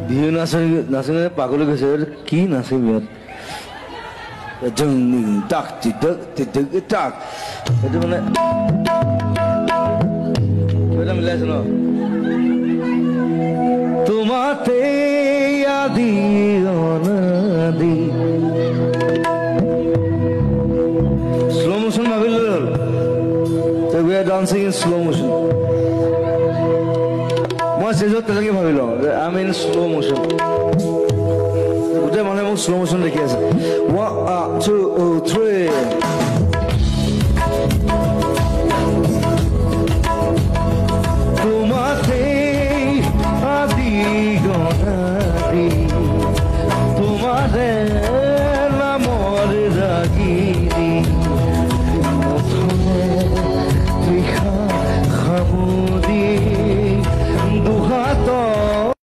বিহু নাচি পাগল গৈছে কি নাচিম ইয়াত টাক টাক এইটো মানে এটা মিলাইছে ন তোমাতে আদি অনাদি slow motion ভাবিলো so we are dancing in slow motion মই সেজত তেনেকে ভাবিলো I mean slow motion গোটেই মানে মোক slow motion দেখি আছে 1 2 3